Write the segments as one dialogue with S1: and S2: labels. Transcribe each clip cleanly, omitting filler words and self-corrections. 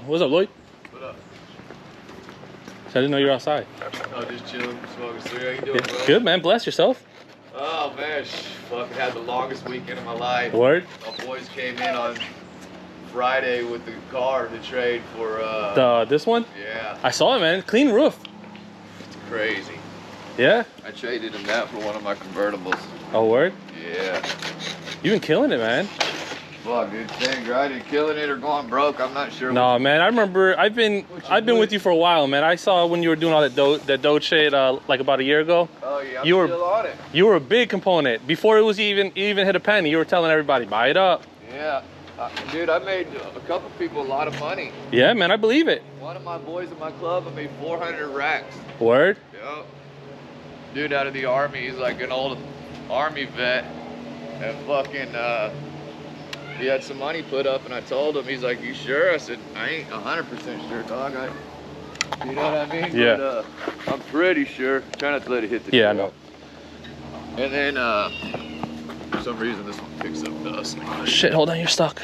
S1: What's up, Lloyd?
S2: What up?
S1: I didn't know you were outside.
S2: Oh, just chilling, smoking a cigarette. How you doing, bro?
S1: Good, man. Bless yourself.
S2: Oh, man. Fucking had the longest weekend of my life.
S1: Word?
S2: My boys came in on Friday with the car to trade for...
S1: this one?
S2: Yeah.
S1: I saw it, man. Clean roof.
S2: It's crazy.
S1: Yeah?
S2: I traded him that for one of my convertibles.
S1: Oh, word?
S2: Yeah.
S1: You've been killing it, man.
S2: Fuck, dude. Dang, either killing it or going broke. I'm not sure.
S1: No, man. I remember I've been with you for a while, man. I saw when you were doing all that doge shit like about a year ago.
S2: Oh yeah, I'm
S1: you were
S2: still on it.
S1: You were a big component before it was even hit a penny. You were telling everybody buy it up.
S2: Yeah, dude. I made a couple people a lot of money.
S1: Yeah, man. I believe it.
S2: One of my boys in my club, I made 400 racks.
S1: Word.
S2: Yep. Dude out of the army. He's like an old army vet, and fucking. He had some money put up, and I told him, he's like, "You sure?" I said, "I ain't 100% sure, dog. You know what I mean?"
S1: Yeah.
S2: But, I'm pretty sure. Try not to let it hit the
S1: Yeah, I
S2: trail.
S1: know.
S2: And then, for some reason, this one picks up dust.
S1: Oh, shit, hold on, you're stuck.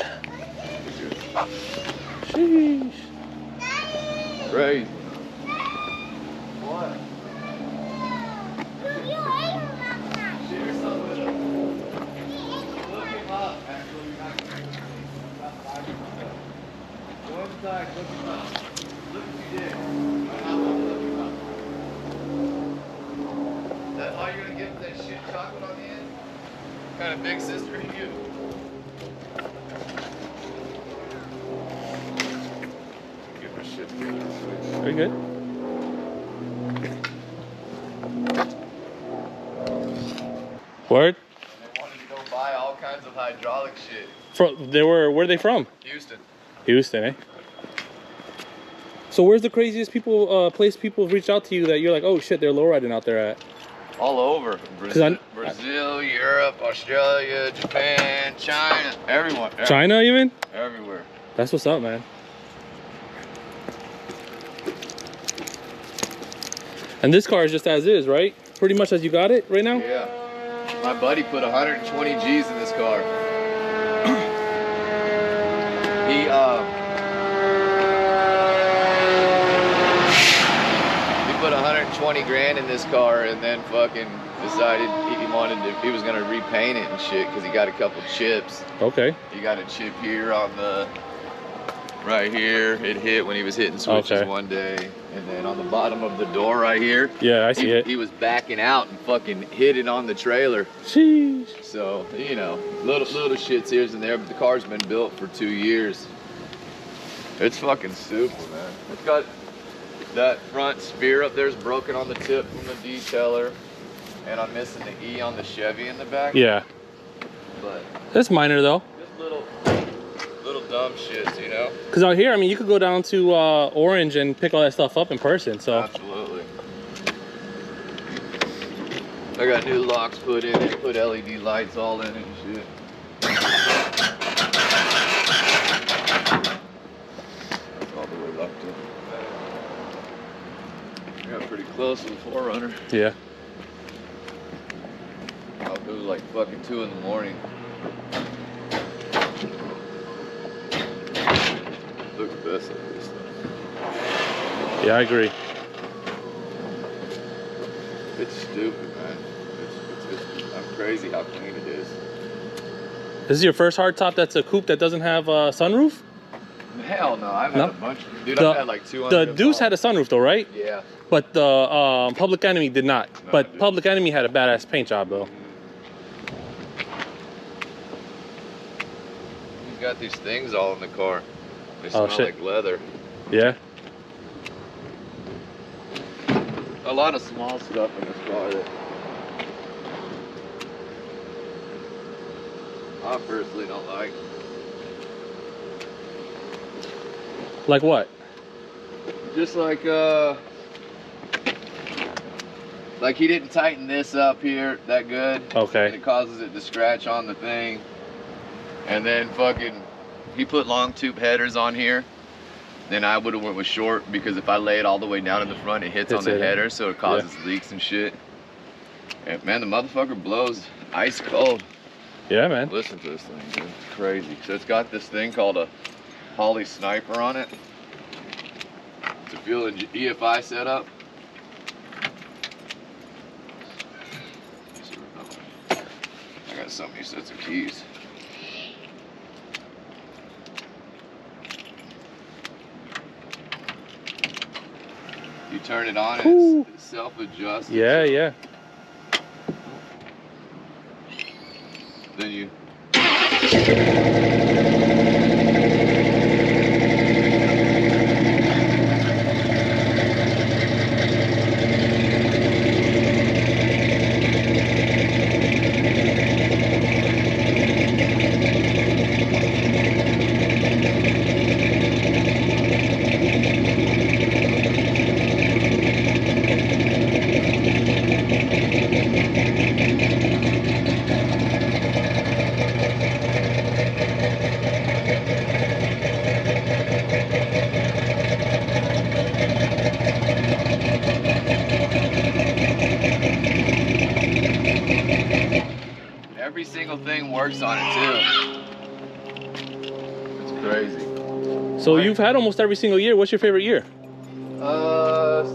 S1: Sheesh.
S2: Crazy. What? Share some with him. Look him up. Actually, go inside, look him up. Look what you did. I want to look him up. Is that all you're going to give him, that shit chocolate on the end? What kind of big sister are you? Get my shit together.
S1: Very good. Word?
S2: And they wanted to go buy all kinds of hydraulic shit.
S1: Where are they from?
S2: Houston.
S1: Houston, eh? So where's the craziest place people have reached out to you that you're like, oh shit, they're lowriding out there at?
S2: All over. Brazil, Europe, Australia, Japan, China, everyone.
S1: China even?
S2: Everywhere.
S1: That's what's up, man. And this car is just as is, right? Pretty much as you got it right now?
S2: Yeah. My buddy put 120 G's in this car. He put 120 grand in this car, and then fucking decided he was gonna repaint it and shit because he got a couple chips.
S1: Okay.
S2: He got a chip here on the right here. It hit when he was hitting switches one day, and then on the bottom of the door right here.
S1: Yeah, I see it.
S2: He was backing out and fucking hit it on the trailer.
S1: Sheesh.
S2: So, you know, little shits here and there, but the car's been built for 2 years. It's fucking super, man. It's got that front spear up there's broken on the tip from the detailer, and I'm missing the E on the Chevy in the back.
S1: Yeah.
S2: But
S1: that's minor though.
S2: just little dumb shits, you know?
S1: Because out here, I mean, you could go down to Orange and pick all that stuff up in person, so.
S2: Absolutely. I got new locks put in it, put LED lights all in it and shit. That's all the way locked up. Got pretty close to the 4Runner.
S1: Yeah.
S2: It was like fucking 2 in the morning. Looks best like this though.
S1: Yeah, I agree.
S2: It's stupid, man. I'm crazy how clean it is.
S1: This is your first hardtop that's a coupe that doesn't have a sunroof?
S2: Hell no, I've had a bunch. Dude,
S1: I've
S2: had like 200.
S1: The Deuce had a sunroof though, right?
S2: Yeah.
S1: But the Public Enemy did not.
S2: No,
S1: But Public Enemy had a badass paint job though.
S2: He's got these things all in the car. They smell like leather.
S1: Yeah.
S2: A lot of small stuff in this car that I personally don't like.
S1: Like what?
S2: Just like he didn't tighten this up here that good.
S1: Okay.
S2: And it causes it to scratch on the thing. And then fucking, he put long tube headers on here. Then I would have went with short because if I lay it all the way down in the front, it hits on the header, so it causes leaks and shit. And man, the motherfucker blows ice cold.
S1: Yeah, man.
S2: Listen to this thing, dude. It's crazy. So it's got this thing called a Holley Sniper on it. It's a fuel EFI setup. I got so many sets of keys. You turn it on and it self-adjusts.
S1: Yeah, yeah.
S2: Then you... Every single thing works on it too. It's crazy.
S1: So you've had almost every single year. What's your favorite year?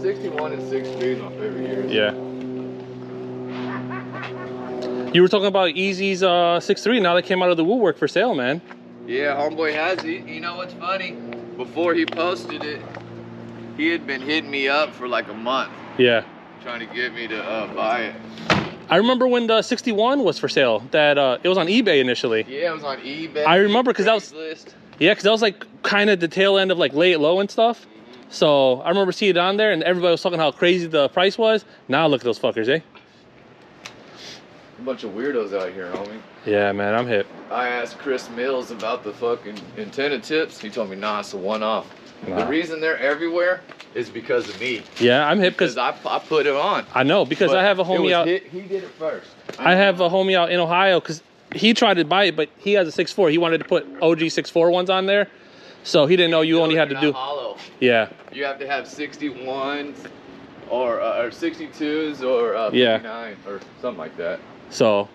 S2: 61 and 63 is my favorite years.
S1: Yeah. You were talking about Easy's 6.3. Now they came out of the woodwork for sale, man.
S2: Yeah, homeboy has it. You know what's funny? Before he posted it, he had been hitting me up for like a month.
S1: Yeah.
S2: Trying to get me to buy it.
S1: I remember when the 61 was for sale. That it was on eBay initially.
S2: Yeah, it was on eBay.
S1: I remember because that was that was like kind of the tail end of like Lay It Low and stuff. So I remember seeing it on there, and everybody was talking how crazy the price was. Now look at those fuckers, eh?
S2: A bunch of weirdos out here, homie.
S1: Yeah, man, I'm hip.
S2: I asked Chris Mills about the fucking antenna tips. He told me, nah, it's a one-off.
S1: Nah.
S2: The reason they're everywhere is because of me.
S1: Yeah, I'm hip because
S2: I put it on.
S1: I know, because I have a homie out.
S2: He did it first.
S1: I have a homie out in Ohio because he tried to buy it, but he has a 6.4. He wanted to put OG 6.4 ones on there, so he didn't know you only had to do.
S2: Hollow.
S1: Yeah.
S2: You have to have 61s or 62s or 59 or something like that.
S1: So,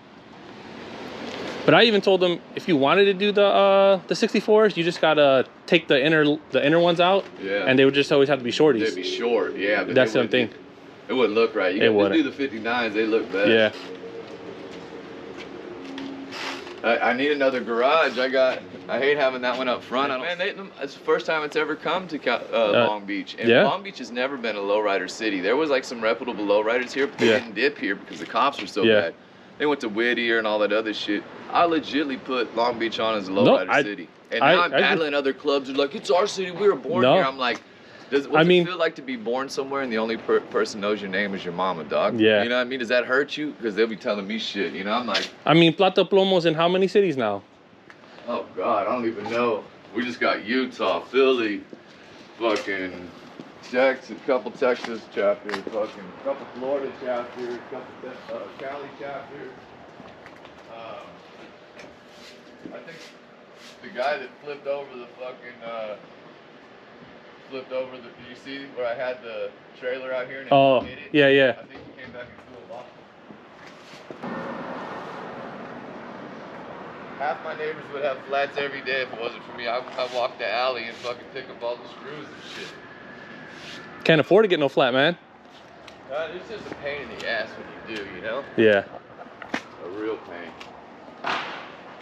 S1: but I even told him if you wanted to do the 64s, you just gotta take the inner ones out.
S2: Yeah.
S1: And they would just always have to be shorties.
S2: They'd be short, yeah. But
S1: that's the thing.
S2: It wouldn't look right. You got to do the 59s. They look better.
S1: Yeah.
S2: I need another garage. I hate having that one up front. It's the first time it's ever come to Long Beach. And Long Beach has never been a lowrider city. There was like some reputable lowriders here, but they didn't dip here because the cops were so bad. They went to Whittier and all that other shit. I legitly put Long Beach on as a lowrider city. And now I'm battling other clubs who are like, it's our city, we were born here. I'm like, what's it feel like to be born somewhere and the only person knows your name is your mama, dog?
S1: Yeah.
S2: You know what I mean? Does that hurt you? Because they'll be telling me shit, you know? I'm like...
S1: I mean, Plata Plomo's in how many cities now?
S2: Oh, God, I don't even know. We just got Utah, Philly, fucking Texas, a couple Texas chapters, fucking a couple Florida chapters, a couple Cali chapters. I think the guy that flipped over the fucking... do you see where I had the trailer out here and it hit it?
S1: Yeah, yeah.
S2: I think he came back and flew a lot. Half my neighbors would have flats every day if it wasn't for me. I walk the alley and fucking pick up all the screws and shit.
S1: Can't afford to get no flat, man.
S2: It's just a pain in the ass when you do, you know?
S1: Yeah.
S2: A real pain.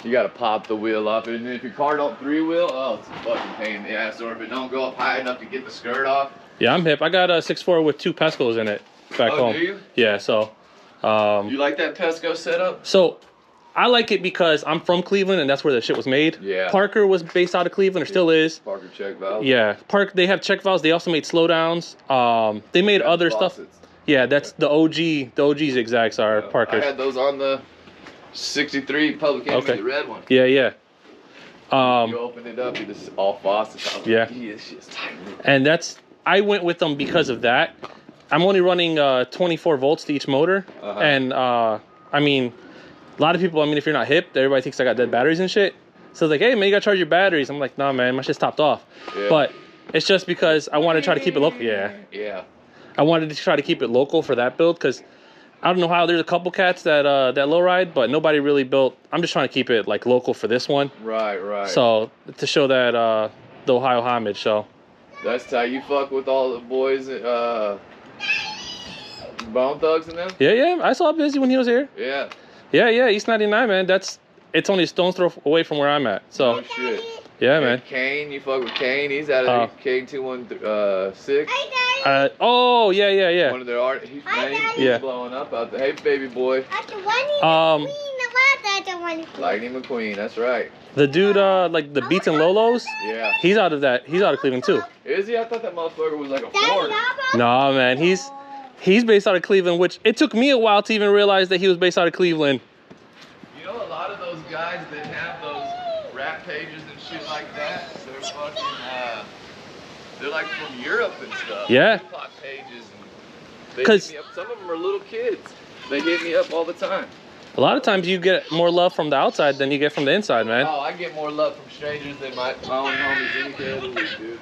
S2: You gotta pop the wheel up, and if your car don't three-wheel, oh, it's a fucking pain in the ass. Or if it don't go up high enough to get the skirt off. Yeah,
S1: I'm hip. I got a 6.4 with 2 Pescos in it back home.
S2: Do you?
S1: Yeah, so.
S2: You like that Pesco setup?
S1: So, I like it because I'm from Cleveland, and that's where the shit was made.
S2: Yeah.
S1: Parker was based out of Cleveland, or still is.
S2: Parker check valves.
S1: Yeah, they have check valves. They also made slowdowns. They made other stuff. Yeah, that's the OG zigzags are Parker's.
S2: I had those on the 63 Public Enemy, the red one.
S1: Yeah, yeah.
S2: You open it up, it's all faucets.
S1: Yeah.
S2: This shit's tight.
S1: And I went with them because of that. I'm only running 24 volts to each motor. And I mean, a lot of people, I mean, if you're not hip, everybody thinks I got dead batteries and shit. So it's like, hey, man, you gotta charge your batteries. I'm like, nah, man, my shit's topped off. Yeah. But it's just because I want to try to keep it local. Yeah. Yeah. I wanted to try to keep it local for that build because I don't know how there's a couple cats that low ride, but nobody really built. I'm just trying to keep it like local for this one.
S2: Right, right.
S1: So to show that the Ohio homage. So
S2: That's tight. You fuck with all the boys, Bone Thugs and them?
S1: Yeah, yeah. I saw Busy when he was here.
S2: Yeah.
S1: Yeah, yeah. East 99, man. It's only a stone's throw away from where I'm at. So.
S2: Oh shit.
S1: Yeah,
S2: and
S1: man.
S2: Kane, you fuck with Kane? He's out of Kane 216.
S1: Oh, yeah, yeah, yeah.
S2: One of their art. He's blowing up out there. Hey, baby boy. Lightning McQueen. That's right.
S1: The dude, like the Beats and Lolos.
S2: Yeah.
S1: He's out of Cleveland too.
S2: Is he? I thought that motherfucker was like a foreigner.
S1: Nah, man. He's based out of Cleveland, which it took me a while to even realize that he was based out of Cleveland.
S2: You know, a lot of those guys that have those rap pages and shit like that, they're fucking, they're like from Europe and stuff.
S1: Yeah.
S2: Hip-hop pages. And they hit me up. Some of them are little kids. They hit me up all the time.
S1: A lot of times you get more love from the outside than you get from the inside, man.
S2: Oh, I get more love from strangers than my own homies any day of the week, dude.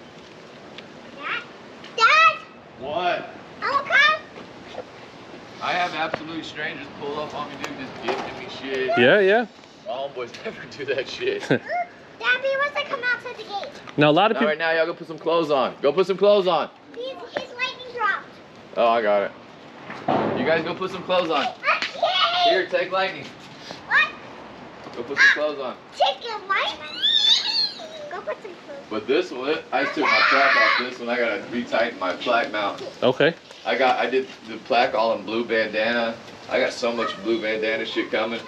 S3: Dad!
S2: What?
S3: I'll come.
S2: I have absolute strangers pull up on me, dude, just gifting me shit.
S1: Yeah, yeah.
S2: My homeboys never do that shit.
S3: Daddy, once I come outside the gate.
S1: Now, a lot of people...
S2: All right, now y'all go put some clothes on. Go put some clothes on.
S3: His lightning dropped.
S2: Oh, I got it. You guys go put some clothes on.
S3: Okay.
S2: Here, take lightning.
S3: What?
S2: Go put some clothes on.
S3: Chicken lightning. Go put some clothes.
S2: But this one, I took my plaque off this one. I gotta retighten my plaque mount.
S1: Okay.
S2: I did the plaque all in blue bandana. I got so much blue bandana shit coming.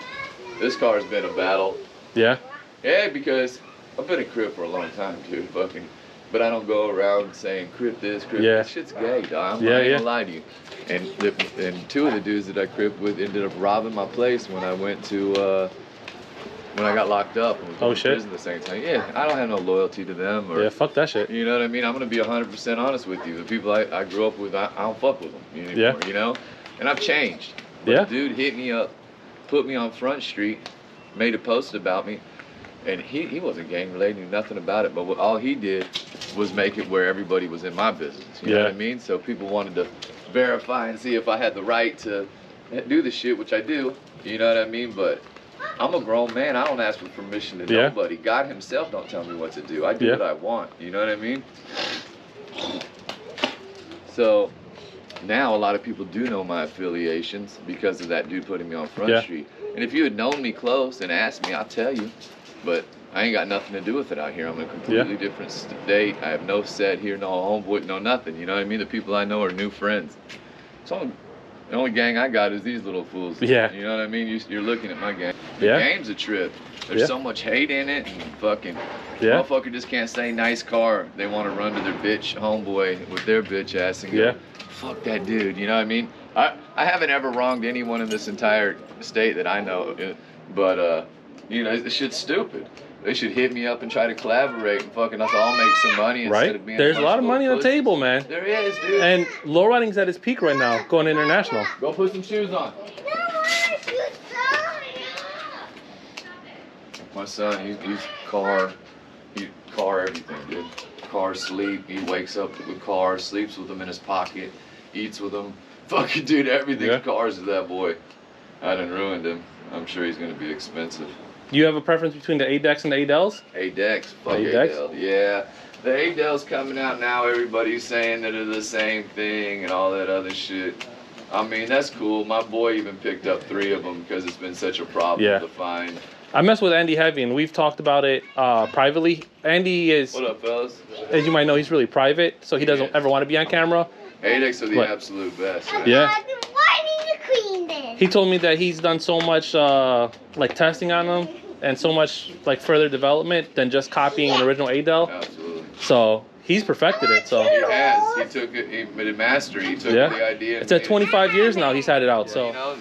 S2: This car's been a battle.
S1: Yeah.
S2: Yeah, because I've been a Crip for a long time, dude. Fucking, but I don't go around saying Crip this, Crip that. Shit's gay, dog. I ain't gonna lie to you. And two of the dudes that I Crip with ended up robbing my place when I went to when I got locked up and was in prison the same time. Yeah, I don't have no loyalty to them. Or,
S1: yeah, fuck that shit.
S2: You know what I mean? I'm gonna be 100% honest with you. The people I grew up with, I don't fuck with them anymore. You know, and I've changed. But the dude hit me up, put me on Front Street, made a post about me, and he wasn't gang related, knew nothing about it. But all he did was make it where everybody was in my business. You know what I mean? So people wanted to verify and see if I had the right to do the shit, which I do. You know what I mean? But I'm a grown man. I don't ask for permission to nobody. God himself don't tell me what to do. I do what I want. You know what I mean? So now a lot of people do know my affiliations because of that dude putting me on Front Street. And if you had known me close and asked me, I'll tell you. But I ain't got nothing to do with it out here. I'm in a completely different state. I have no set here, no homeboy, no nothing. You know what I mean? The people I know are new friends. So the only gang I got is these little fools.
S1: Yeah.
S2: You know what I mean? You're looking at my gang. The game's a trip. There's so much hate in it, and fucking motherfucker just can't say nice car. They want to run to their bitch homeboy with their bitch ass and go, fuck that dude. You know what I mean? I haven't ever wronged anyone in this entire state that I know, but you know, this shit's stupid. They should hit me up and try to collaborate and fucking us all make some money instead of being
S1: There's a lot of money on the table, man.
S2: There is, dude.
S1: And Lowriding's at its peak right now, going international.
S2: Go put some shoes on. My son, he's car everything, dude. Car sleep. He wakes up with cars, sleeps with them in his pocket, eats with them. Fucking dude, everything's cars to that boy. I done ruined him. I'm sure he's gonna be expensive.
S1: You have a preference between the A-Decks and the A-Dells?
S2: A-Decks, fuck A-Dells. Yeah. The A-Dells coming out now, everybody's saying that they're the same thing and all that other shit. I mean, that's cool. My boy even picked up 3 of them because it's been such a problem to find.
S1: I mess with Andy heavy, and we've talked about it privately. Andy is...
S2: What up, fellas?
S1: As you might know, he's really private, so he doesn't ever want to be on camera.
S2: A-Decks are the absolute best. Man.
S1: Yeah.
S3: Queen
S1: He told me that he's done so much like testing on them and so much like further development than just copying an original A-Del.
S2: Absolutely.
S1: So he's perfected it. So
S2: he has. He took it. He made a mastery. He took the idea.
S1: It's at 25 years now. He's had it out.
S2: Yeah,
S1: so
S2: you know,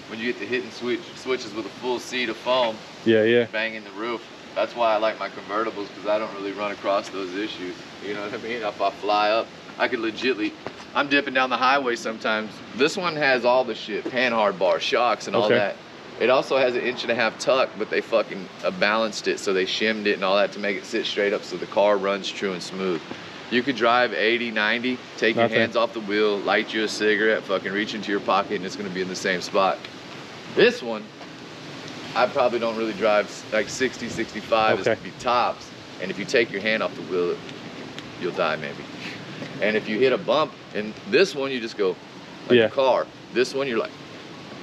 S2: when you get to hitting switches with a full seat of foam, banging the roof. That's why I like my convertibles, because I don't really run across those issues. You know what I mean? If I fly up, I could legitly. I'm dipping down the highway sometimes. This one has all the shit, panhard bar, shocks, and all that. It also has an 1.5 inch tuck, but they fucking balanced it, so they shimmed it and all that to make it sit straight up so the car runs true and smooth. You could drive 80, 90, take your hands off the wheel, light you a cigarette, fucking reach into your pocket, and it's gonna be in the same spot. This one, I probably don't really drive like 60, 65 is gonna be tops. And if you take your hand off the wheel, you'll die maybe. And if you hit a bump, and this one you just go like a car. This one you're like,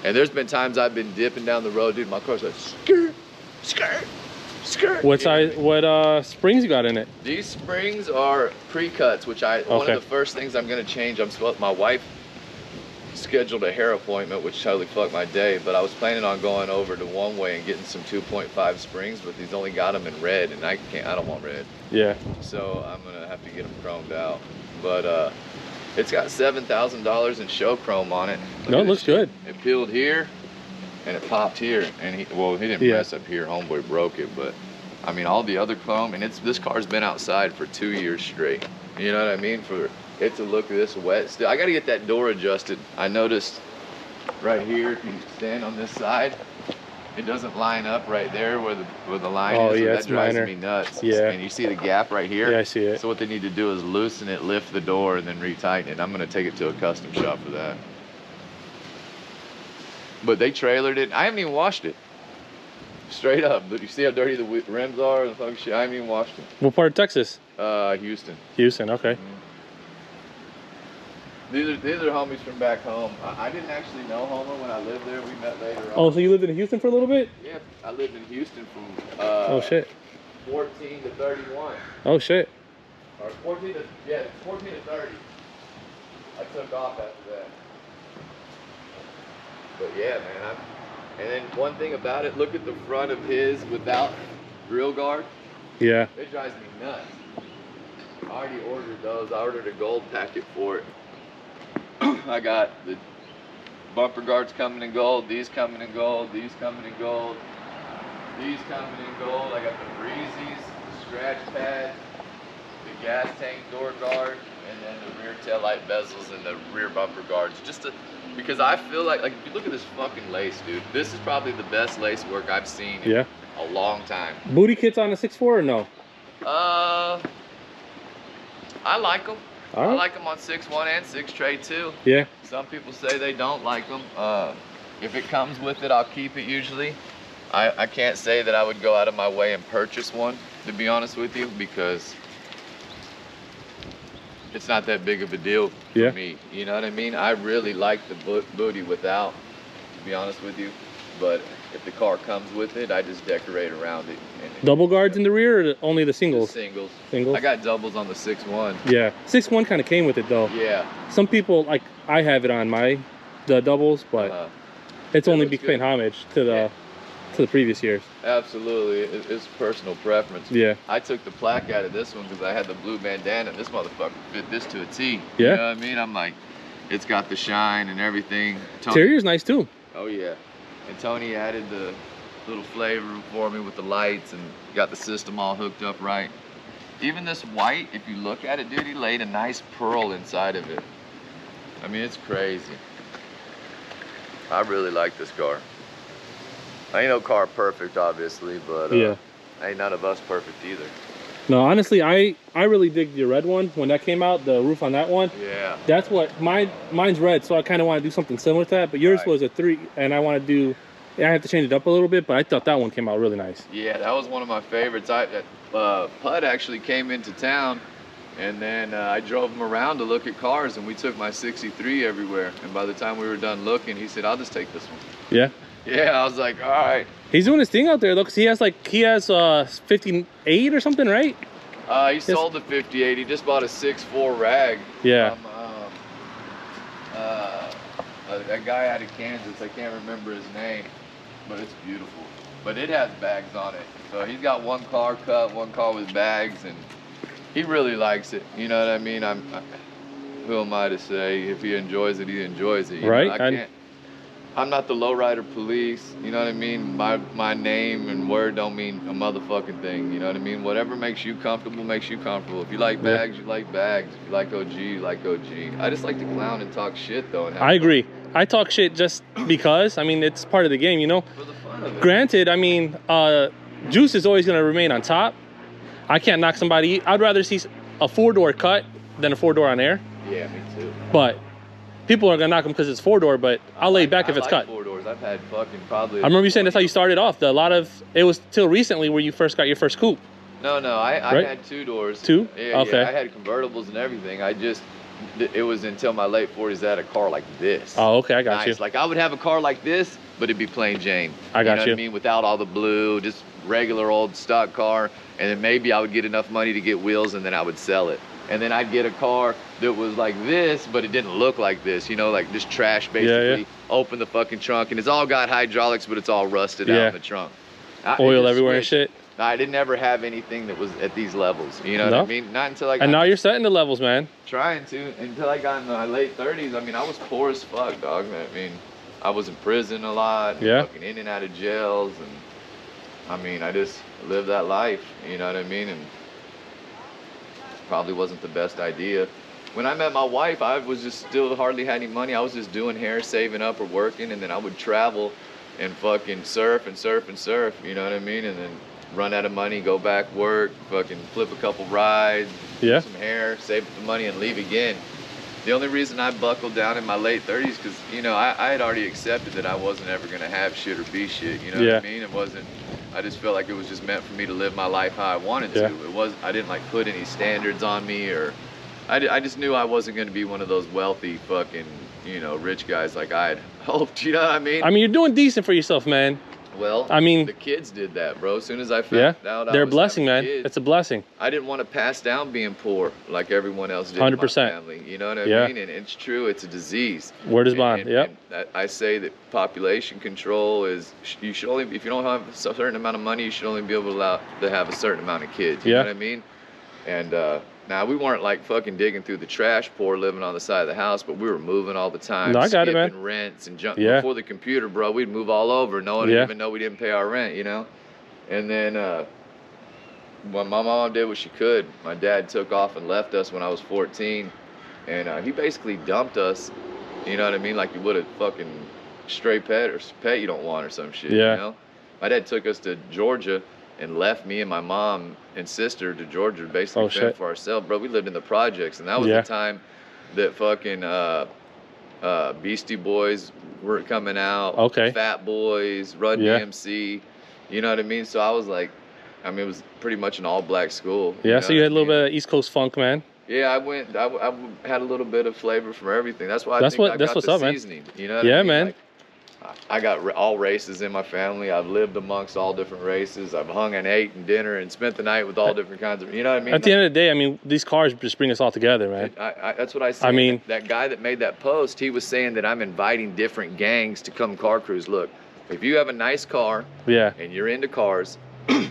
S2: and there's been times I've been dipping down the road, dude, my car's like skirt, skirt, skirt.
S1: What size? What springs you got in it?
S2: These springs are pre-cuts, which one of the first things I'm gonna change. My wife scheduled a hair appointment, which totally fucked my day, but I was planning on going over to One Way and getting some 2.5 springs, but he's only got them in red, and I don't want red.
S1: Yeah.
S2: So I'm gonna have to get them chromed out. But it's got $7,000 in show chrome on it.
S1: No, it looks good.
S2: It peeled here, and it popped here, and he didn't mess up here. Homeboy broke it, but I mean all the other chrome, and this car's been outside for 2 years straight. You know what I mean? For it to look this wet still. I gotta get that door adjusted. I noticed right here, if you stand on this side, it doesn't line up right there where the line is. So that drives me nuts.
S1: Yeah.
S2: And you see the gap right here?
S1: Yeah, I see it.
S2: So what they need to do is loosen it, lift the door, and then retighten it. I'm gonna take it to a custom shop for that. But they trailered it. I haven't even washed it. Straight up. But you see how dirty the rims are and the fucking shit? I haven't even washed it.
S1: What part of Texas?
S2: Houston.
S1: Houston, okay.
S2: These are homies from back home. I didn't actually know Homer when I lived there. We met later on.
S1: Oh, so you lived in Houston for a little bit?
S2: Yeah, I lived in Houston from
S1: oh shit.
S2: 14 to 31.
S1: Oh shit.
S2: Or 14 to 30. I took off after that. But yeah, man. And then one thing about it, look at the front of his without grill guard.
S1: Yeah.
S2: It drives me nuts. I already ordered those. I ordered a gold packet for it. I got the bumper guards coming in gold, these coming in gold, these coming in gold, these coming in gold. I got the breezies, the scratch pad, the gas tank door guard, and then the rear tail light bezels and the rear bumper guards. Because I feel like if you look at this fucking lace, dude, this is probably the best lace work I've seen in a long time.
S1: Booty kits on a 6.4 or no?
S2: I like them.
S1: Right.
S2: I like them on 6.1 and 6 tray too.
S1: Yeah.
S2: Some people say they don't like them. If it comes with it, I'll keep it usually. I can't say that I would go out of my way and purchase one, to be honest with you, because it's not that big of a deal for me. You know what I mean? I really like the booty without, to be honest with you. But if the car comes with it, I just decorate around it.
S1: Double guards in the rear or only the singles?
S2: The singles.
S1: Singles?
S2: I got doubles on the 6.1.
S1: Yeah. 6.1 kind of came with it though.
S2: Yeah.
S1: Some people, like I have it on the doubles, but it's only paying homage to the previous years.
S2: Absolutely. It's personal preference.
S1: Yeah.
S2: I took the plaque out of this one because I had the blue bandana. This motherfucker fit this to a T.
S1: Yeah.
S2: You know what I mean? I'm like, it's got the shine and everything.
S1: Interior's nice too.
S2: Oh yeah. And Tony added the little flavor for me with the lights and got the system all hooked up right. Even this white, if you look at it, dude, he laid a nice pearl inside of it. I mean, it's crazy. I really like this car. Ain't no car perfect, obviously, but ain't none of us perfect either.
S1: No, honestly, I really dig the red one when that came out. The roof on that one.
S2: Yeah.
S1: That's what mine's red, so I kind of want to do something similar to that. But yours was a 3, and I want to do. I have to change it up a little bit, but I thought that one came out really nice.
S2: Yeah, that was one of my favorites. Pud actually came into town, and then I drove him around to look at cars, and we took my 63 everywhere. And by the time we were done looking, he said, "I'll just take this one." Yeah. Yeah, I was like, all right.
S1: He's doing his thing out there though, cause he has 58 or something, right?
S2: He sold the 58. He just bought a 6.4 rag.
S1: Yeah.
S2: A guy out of Kansas. I can't remember his name, but it's beautiful. But it has bags on it. So he's got one car cut, one car with bags, and he really likes it. You know what I mean? Who am I to say? If he enjoys it, he enjoys it. You
S1: right.
S2: know, I'm not the Lowrider police, you know what I mean? My name and word don't mean a motherfucking thing, you know what I mean? Whatever makes you comfortable, makes you comfortable. If you like bags, you like bags. If you like OG, you like OG. I just like to clown and talk shit, though. I agree.
S1: I talk shit just because, I mean, it's part of the game, you know?
S2: For the fun of it.
S1: Granted, I mean, juice is always going to remain on top. I can't knock somebody. I'd rather see a 4-door cut than a 4-door on air.
S2: Yeah, me too.
S1: But people are gonna knock them because it's 4-door, but I'll lay back if it's cut.
S2: 4-doors. I've had fucking probably.
S1: I remember you saying that's how you started off. It was till recently where you first got your first coupe.
S2: No, I
S1: Right?
S2: had 2 doors.
S1: 2?
S2: Yeah,
S1: Okay.
S2: yeah. I had convertibles and everything. It was until my late 40s that I had a car like this.
S1: Oh, okay, I got
S2: Nice.
S1: you.
S2: Like I would have a car like this, but it'd be plain Jane.
S1: I got
S2: you. Know
S1: you.
S2: What I mean? Without all the blue, just regular old stock car. And then maybe I would get enough money to get wheels and then I would sell it. And then I'd get a car that was like this, but it didn't look like this, you know, like just trash basically.
S1: Yeah.
S2: Open the fucking trunk and it's all got hydraulics, but it's all rusted out in the trunk.
S1: Oil everywhere and shit.
S2: I didn't ever have anything that was at these levels. You know what I mean? Not until I got...
S1: And now you're setting the levels, man.
S2: Trying to. Until I got in my late 30s. I mean, I was poor as fuck, dog. I mean, I was in prison a lot.
S1: Yeah.
S2: Fucking in and out of jails. And, I mean, I just lived that life. You know what I mean? And probably wasn't the best idea. When I met my wife, I was just still hardly had any money. I was just doing hair, saving up or working. And then I would travel and fucking surf and surf and surf. You know what I mean? And then run out of money, go back, work, fucking flip a couple rides, do some hair, save up the money, and leave again. The only reason I buckled down in my late 30s, because, you know, I had already accepted that I wasn't ever going to have shit or be shit, you know what I mean? It wasn't, I just felt like it was just meant for me to live my life how I wanted to. It was, I didn't like put any standards on me, or, I just knew I wasn't going to be one of those wealthy fucking, you know, rich guys like I had hoped, you know what I mean?
S1: I mean, you're doing decent for yourself, man.
S2: Well,
S1: I mean,
S2: the kids did that, bro. As soon as I found out,
S1: they're a blessing, man. It's a blessing.
S2: I didn't want to pass down being poor like everyone else did.
S1: 100%.
S2: In my family, you know what I mean? And it's true. It's a disease.
S1: Word is bond. Yep.
S2: And I say that population control is you should only, if you don't have a certain amount of money, you should only be able to have a certain amount of kids. You know what I mean? And now we weren't like fucking digging through the trash, poor, living on the side of the house, but we were moving all the time.
S1: No, I got it, man.
S2: Rents and junk. Before the computer, bro, we'd move all over. No one would even know we didn't pay our rent, you know. And then when my mom did what she could, my dad took off and left us when I was 14, and he basically dumped us. You know what I mean? Like you would a fucking stray pet or pet you don't want or some shit. You know. My dad took us to Georgia and left me and my mom and sister to Georgia to basically fend for ourselves. Bro, we lived in the projects, and that was the time that fucking Beastie Boys were coming out, Fat Boys, Run DMC, you know what I mean? So I was like, I mean, it was pretty much an all-black school.
S1: Yeah, so you had a little bit of East Coast funk, man.
S2: Yeah, I had a little bit of flavor from everything. That's why I think I got the seasoning. You know what I mean?
S1: Man.
S2: Like, I got all races in my family. I've lived amongst all different races. I've hung and ate and dinner and spent the night with all different kinds of, you know what I mean?
S1: At the end of the day, I mean, these cars just bring us all together, man.
S2: That's what I said.
S1: I mean,
S2: that guy that made that post, he was saying that I'm inviting different gangs to come car cruise. Look, if you have a nice car and you're into cars, I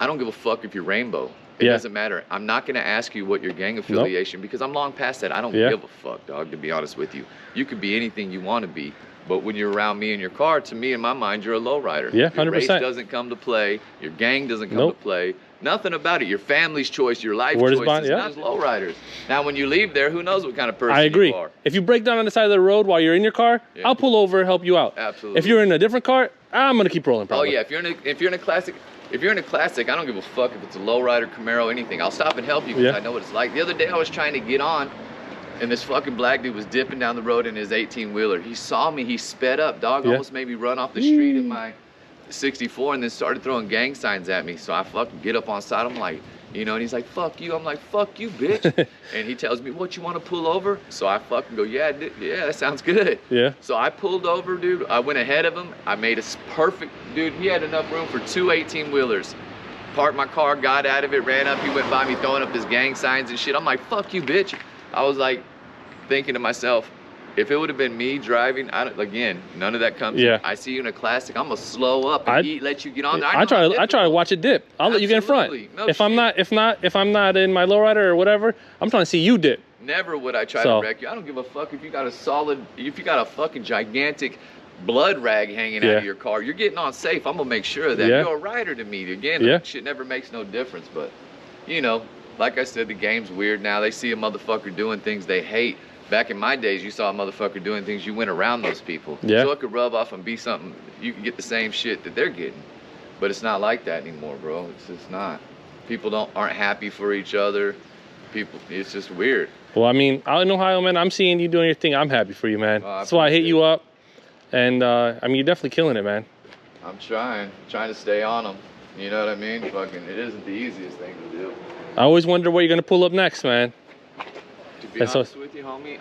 S2: don't give a fuck if you're rainbow. It doesn't matter. I'm not going to ask you what your gang affiliation, because I'm long past that. I don't give a fuck, dog, to be honest with you. You could be anything you want to be. But when you're around me in your car, to me, in my mind, you're a lowrider.
S1: Yeah, 100%.
S2: Your race doesn't come to play. Your gang doesn't come to play. Nothing about it. Your family's choice, your life choice is not lowriders. Now, when you leave there, who knows what kind of person you are.
S1: If you break down on the side of the road while you're in your car, I'll pull over and help you out.
S2: Absolutely.
S1: If you're in a different car, I'm gonna keep rolling. Probably.
S2: Oh yeah, if you're in a classic, I don't give a fuck if it's a lowrider, Camaro, anything. I'll stop and help you because I know what it's like. The other day, I was trying to get on, and this fucking black dude was dipping down the road in his 18-wheeler. He saw me, he sped up, dog, almost made me run off the street in my 64, and then started throwing gang signs at me. So I fucking get up on side, I'm like, you know, and he's like, fuck you. I'm like, fuck you, bitch. And he tells me, what, you want to pull over? So I fucking go, yeah, that sounds good.
S1: Yeah.
S2: So I pulled over, dude. I went ahead of him. I made a perfect, dude, he had enough room for 2 18-wheelers. Parked my car, got out of it, ran up. He went by me throwing up his gang signs and shit. I'm like, fuck you, bitch. I was like, thinking to myself, if it would have been me driving, again, none of that comes. I see you in a classic, I'm gonna slow up and let you get on there. I
S1: try to watch it dip. I'll let you get in front.
S2: No
S1: if I'm not in my lowrider or whatever, I'm trying to see you dip.
S2: Never would I try to wreck you. I don't give a fuck if you got a fucking gigantic blood rag hanging out of your car. You're getting on safe. I'm gonna make sure of that. You're a rider to me. Again, that shit never makes no difference. But you know, like I said, the game's weird now. They see a motherfucker doing things they hate. Back in my days, you saw a motherfucker doing things, you went around those people. So it could rub off and be something, you can get the same shit that they're getting. But it's not like that anymore, bro. It's just not. People aren't happy for each other. It's just weird.
S1: Well, I mean, out in Ohio, man, I'm seeing you doing your thing. I'm happy for you, man. That's why I hit you up. And, I mean, you're definitely killing it, man.
S2: I'm trying to stay on them. You know what I mean? Fucking, it isn't the easiest thing to do.
S1: I always wonder where you're gonna pull up next, man.
S2: To be honest with you, homie,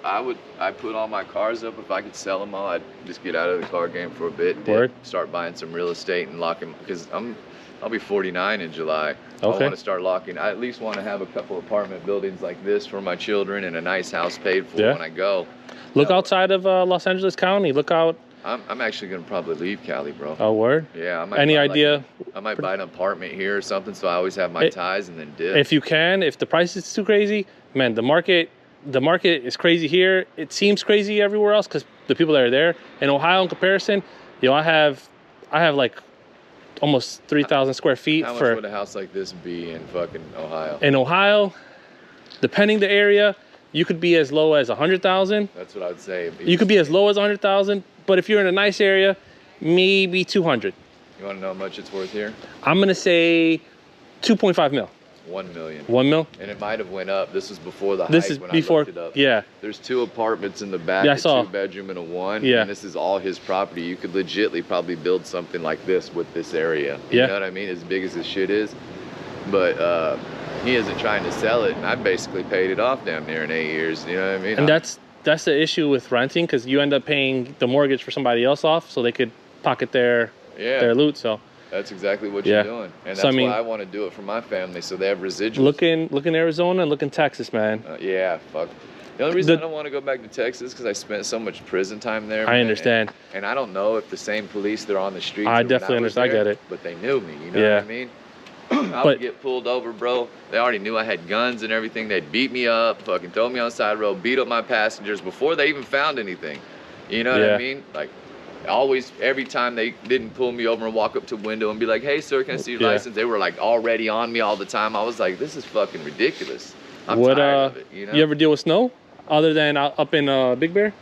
S2: I'd put all my cars up. If I could sell them all, I'd just get out of the car game for a bit.
S1: Word.
S2: Start buying some real estate and locking, because I'll be 49 in July.
S1: Okay.
S2: I want to start locking. I at least want to have a couple apartment buildings like this for my children and a nice house paid for when I go.
S1: Look outside of Los Angeles County. Look out.
S2: I'm actually gonna probably leave Cali, bro.
S1: Oh, word?
S2: Yeah. I might
S1: Any idea?
S2: I might buy an apartment here or something, so I always have my ties and then dip.
S1: If you can, if the price is too crazy, man, the market is crazy here. It seems crazy everywhere else because the people that are there. In Ohio, in comparison, I have like almost 3,000 square feet.
S2: How much would a house like this be in fucking Ohio?
S1: In Ohio, depending the area, you could be as low as 100,000.
S2: That's what I would say.
S1: You could be as low as 100,000, but if you're in a nice area, maybe 200.
S2: You want to know how much it's worth here?
S1: I'm gonna say 2.5 mil.
S2: 1 million.
S1: 1 mil?
S2: And it might have went up. This was before the hike.
S1: This is
S2: when
S1: before.
S2: I looked it up.
S1: Yeah.
S2: There's 2 apartments in the back.
S1: Yeah, I saw.
S2: 2 bedroom and a 1.
S1: Yeah.
S2: And this is all his property. You could legitly probably build something like this with this area. You know what I mean? As big as this shit is. But he isn't trying to sell it, and I basically paid it off damn near in 8 years. You know what I mean?
S1: And that's the issue with renting, because you end up paying the mortgage for somebody else off, so they could pocket their loot. So
S2: that's exactly what you're doing, and that's why I want to do it for my family, so they have residuals.
S1: Look in Arizona, look in Texas, man.
S2: Yeah, fuck. The only reason I don't want to go back to Texas is because I spent so much prison time there.
S1: I understand.
S2: And I don't know if the same police that are on the streets.
S1: I definitely understand. I get it.
S2: But they knew me. You know what I mean? I would get pulled over, bro. They already knew I had guns and everything. They'd beat me up, fucking throw me on the side road, beat up my passengers before they even found anything. You know what I mean? Like, always, every time they didn't pull me over and walk up to a window and be like, "Hey, sir, can I see your license?" They were like already on me all the time. I was like, this is fucking ridiculous. I'm tired of it. You know?
S1: You ever deal with snow other than up in Big Bear?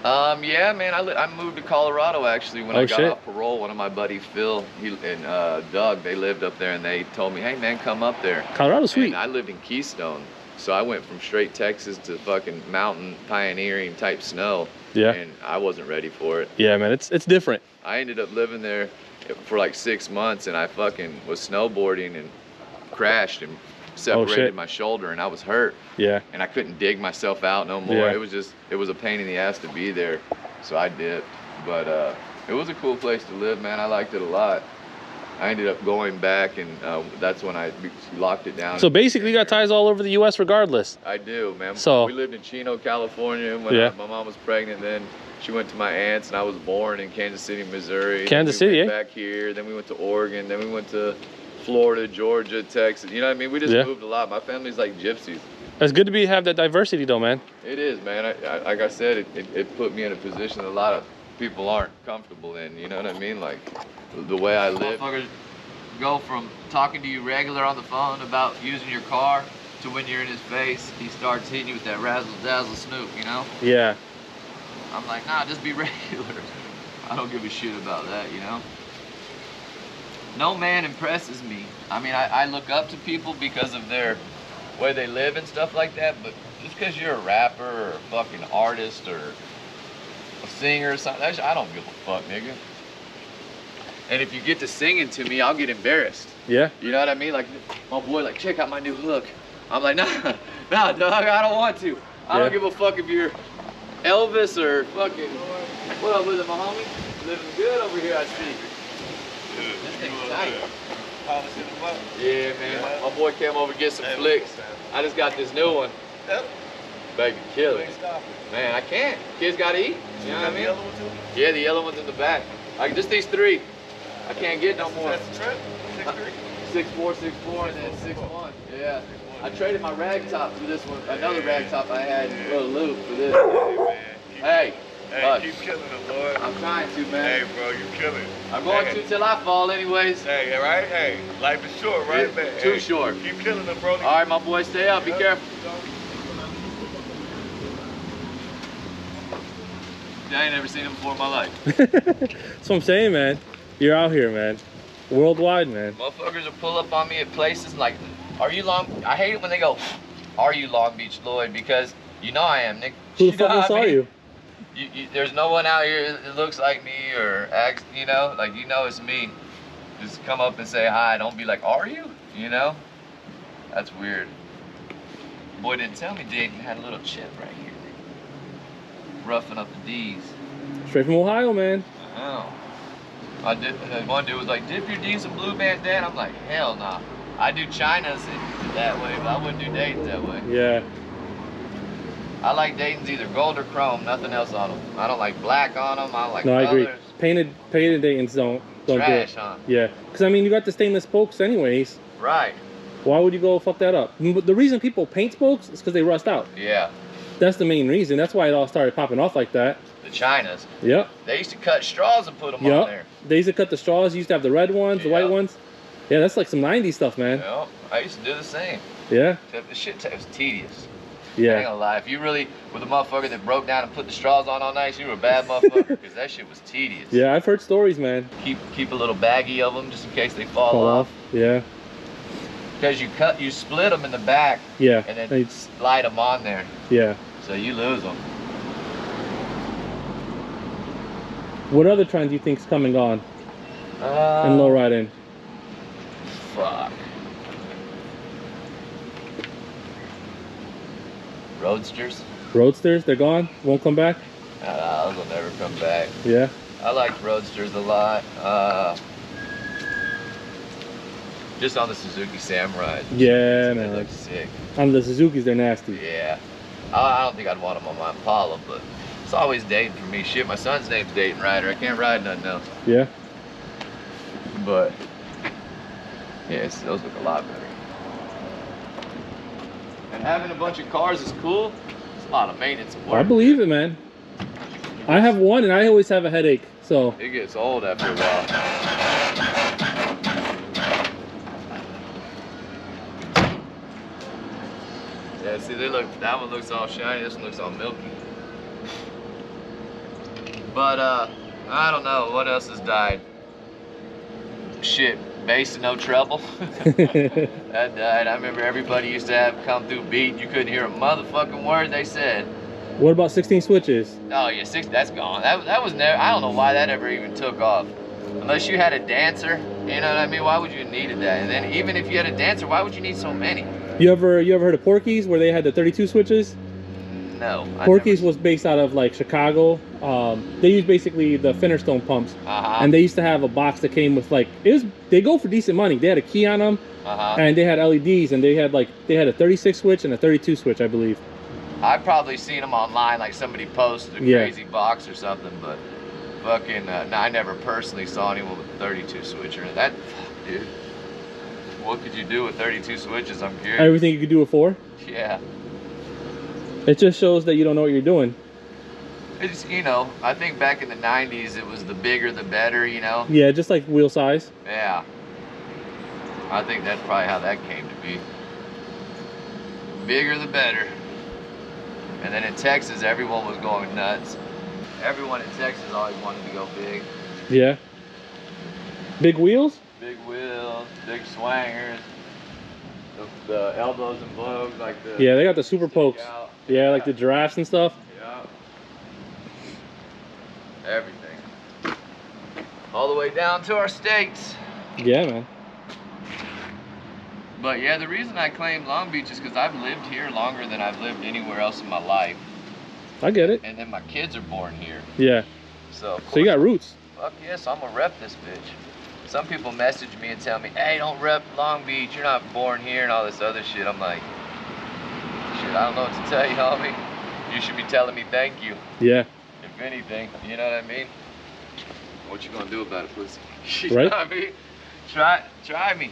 S2: Yeah, man. I moved to Colorado actually when I got off parole. One of my buddies, Phil, and Doug, they lived up there, and they told me, "Hey, man, come up there."
S1: Colorado's sweet.
S2: And I lived in Keystone, so I went from straight Texas to fucking mountain pioneering type snow.
S1: Yeah.
S2: And I wasn't ready for it.
S1: Yeah, man, it's different.
S2: I ended up living there for like 6 months, and I fucking was snowboarding and crashed and separated my shoulder, and I was hurt.
S1: Yeah.
S2: And I couldn't dig myself out no more. It was a pain in the ass to be there, so I dipped. But it was a cool place to live, man. I liked it a lot. I ended up going back, and that's when I locked it down.
S1: So basically, you got ties all over the U.S. regardless.
S2: I do, man.
S1: So
S2: we lived in Chino, California when my mom was pregnant. Then she went to my aunt's, and I was born in Kansas City, Missouri.
S1: Kansas City,
S2: back here. Then we went to Oregon. Then we went to Florida, Georgia, Texas. You know what I mean? We just moved a lot. My family's like gypsies.
S1: It's good to have that diversity, though, man.
S2: It is, man. Like I said, it put me in a position that a lot of people aren't comfortable in. You know what I mean? Like the way I live. Motherfuckers go from talking to you regular on the phone about using your car to when you're in his face, he starts hitting you with that razzle dazzle snoop. You know?
S1: Yeah.
S2: I'm like, nah, just be regular. I don't give a shit about that. You know? No man impresses me. I mean, I look up to people because of their way they live and stuff like that, but just because you're a rapper or a fucking artist or a singer or something, I don't give a fuck, nigga. And if you get to singing to me, I'll get embarrassed.
S1: Yeah.
S2: You know what I mean? Like, my boy, like, check out my new hook. I'm like, nah, dog, I don't want to. I don't give a fuck if you're Elvis or fucking, what up with it, my homie? Living good over here, I see. This thing's tight. Yeah, man. My boy came over to get some flicks. I just got this new one. Baby, kill it. Man, I can't. Kids gotta eat. You know what I mean? Yeah, the yellow one's in the back. Like just these 3. I can't get no more. 6'4", 6'4", and then 6'1". Yeah. I traded my rag top for this one. Another rag top I had, a little loop for this. Hey.
S4: Hey, keep killing it, Lloyd.
S2: I'm trying to, man.
S4: Hey, bro, you killing it.
S2: I'm going to till I fall, anyways.
S4: Hey, right? Hey, life is short, right, man?
S2: Too short.
S4: Keep killing it, bro.
S2: All right, my boy, stay up. Be careful. I ain't never seen him before in my life.
S1: That's what I'm saying, man. You're out here, man. Worldwide, man.
S2: Motherfuckers will pull up on me at places like, are you Long? I hate it when they go, are you Long Beach Lloyd? Because you know I am, Nick.
S1: Who the fuck else are you?
S2: There's no one out here that looks like me or acts, you know, like, you know it's me. Just come up and say hi. Don't be like, are you? You know? That's weird. Boy didn't tell me Dayton had a little chip right here. Roughing up the D's.
S1: Straight from Ohio, man.
S2: Oh. One dude was like, dip your D's in Blue Bandana. I'm like, hell nah. I do China's that way, but I wouldn't do Dayton's that way.
S1: Yeah.
S2: I like Dayton's either gold or chrome, nothing else on them. I don't like black on them. I don't like
S1: No, I
S2: colors.
S1: agree. Painted Dayton's don't
S2: Trash,
S1: do it.
S2: huh?
S1: Yeah. Because, I mean, you got the stainless spokes anyways.
S2: Right.
S1: Why would you go fuck that up? The reason people paint spokes is because they rust out.
S2: Yeah.
S1: That's the main reason. That's why it all started popping off like that.
S2: The Chinas.
S1: Yep.
S2: They used to cut straws and put them on
S1: Yep.
S2: there.
S1: They used to cut the straws. You used to have the red ones, the white ones. Yeah, that's like some 90s stuff, man.
S2: Yep. I used to do the same.
S1: Yeah.
S2: Except the shit was tedious. I ain't
S1: Yeah.
S2: gonna lie. If you really were the motherfucker that broke down and put the straws on all night, you were a bad motherfucker. Because that shit was tedious.
S1: Yeah, I've heard stories, man.
S2: Keep a little baggie of them just in case they fall
S1: Fall
S2: off.
S1: off. Yeah.
S2: Because you split them in the back.
S1: Yeah.
S2: And then slide them on there.
S1: Yeah.
S2: So you lose them.
S1: What other trend do you think's coming on in low riding?
S2: Fuck. Roadsters?
S1: Roadsters, they're gone? Won't come back?
S2: Those will never come back.
S1: Yeah.
S2: I liked Roadsters a lot. Just on the Suzuki Samurai.
S1: Yeah,
S2: They
S1: man.
S2: look sick.
S1: On the Suzukis, they're nasty.
S2: Yeah. I don't think I'd want them on my Impala, but it's always Dayton for me. Shit, my son's name's Dayton Rider. I can't ride nothing else.
S1: Yeah.
S2: But, yeah, those look a lot better. And having a bunch of cars is cool. It's a lot of maintenance and work.
S1: I believe it, man. I have one and I always have a headache, so.
S2: It gets old after a while. Yeah, see, that one looks all shiny, this one looks all milky. But, I don't know, what else has died? Shit, bass and no treble. That died. I remember everybody used to have come through beat, you couldn't hear a motherfucking word they said.
S1: What about 16 switches?
S2: Oh yeah, that's gone. That was never, I don't know why that ever even took off. Unless you had a dancer, you know what I mean? Why would you have needed that? And then even if you had a dancer, why would you need so many?
S1: You ever heard of Porky's where they had the 32 switches?
S2: No.
S1: Porky's was based out of like Chicago. They used basically the Finnerstone pumps, and they used to have a box that came with like they go for decent money. They had a key on them, and they had LEDs, and they had a 36 switch and a 32 switch, I believe.
S2: I've probably seen them online, like somebody posted a crazy box or something, but fucking, I never personally saw anyone with a 32 switcher. That, dude, what could you do with 32 switches? I'm curious.
S1: Everything you could do with 4.
S2: Yeah.
S1: It just shows that you don't know what you're doing.
S2: It's, you know, I think back in the 90s, it was the bigger the better, you know?
S1: Yeah, just like wheel size.
S2: Yeah. I think that's probably how that came to be. Bigger the better. And then in Texas, everyone was going nuts. Everyone in Texas always wanted to go big.
S1: Yeah. Big wheels?
S2: Big wheels, big swangers, the elbows and blows, like the...
S1: Yeah, they got the super pokes.
S2: out.
S1: Yeah, like the giraffes and stuff.
S2: Yeah. Everything. All the way down to our states.
S1: Yeah, man.
S2: But yeah, the reason I claim Long Beach is because I've lived here longer than I've lived anywhere else in my life.
S1: I get it.
S2: And then my kids are born here.
S1: Yeah.
S2: So
S1: you got roots.
S2: Fuck yes, I'm gonna rep this bitch. Some people message me and tell me, hey, don't rep Long Beach, you're not born here and all this other shit. I'm like, shit, I don't know what to tell you, homie. You should be telling me thank you.
S1: Yeah.
S2: If anything, you know what I mean? What you gonna do about it, pussy? You
S1: Right?
S2: know what I mean? Try me.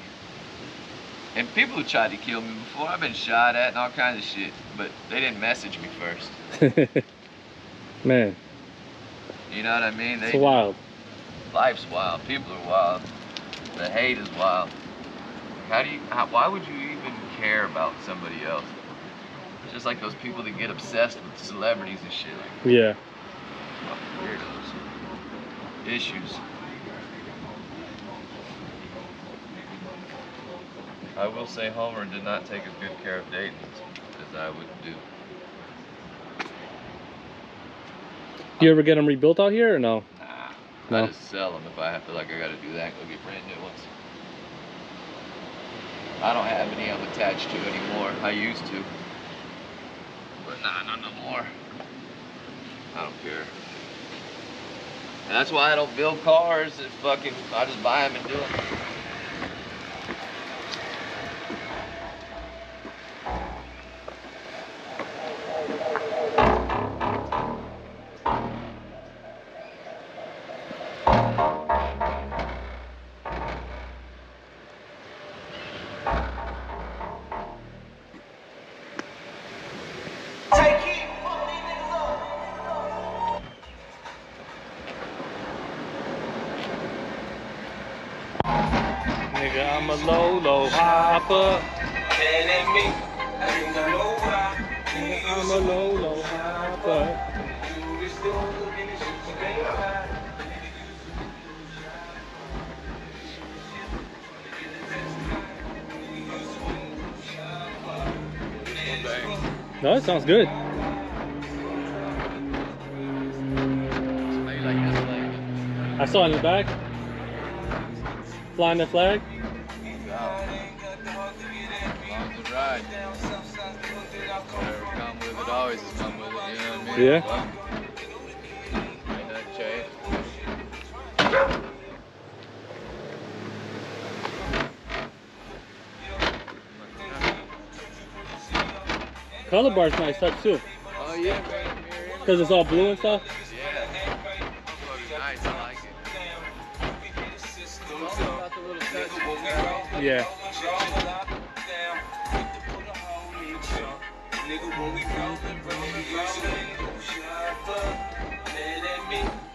S2: And people who tried to kill me before, I've been shot at and all kinds of shit, but they didn't message me first.
S1: Man.
S2: You know what I mean?
S1: It's wild.
S2: Life's wild. People are wild. The hate is wild. Why would you even care about somebody else? It's just like those people that get obsessed with celebrities and shit. Like,
S1: Yeah.
S2: fucking weirdos. Issues. I will say Homer did not take as good care of Dayton as I would do.
S1: You ever get them rebuilt out here or no?
S2: Nah.
S1: No.
S2: I just sell them if I have to. Like I gotta do that. Go get brand new ones. I don't have any I'm attached to anymore. I used to, but nah, not no more. I don't care. And that's why I don't build cars. It's fucking. I just buy them and do them.
S1: Nigga, I'm a low hopper. I'm a low hopper. No, it sounds good. I saw it in the back. Flying the flag.
S2: Ride. Whatever come with it, always has come with it, you know what I mean?
S1: Yeah.
S2: Ain't nothing changed.
S1: Color bar's nice touch too.
S2: Oh yeah, man.
S1: Because it's all blue and stuff.
S2: Yeah. Fucking nice, I like it. It's all about the little touches.
S1: Yeah.
S5: Nigga, when we rollin', rollin', rollin',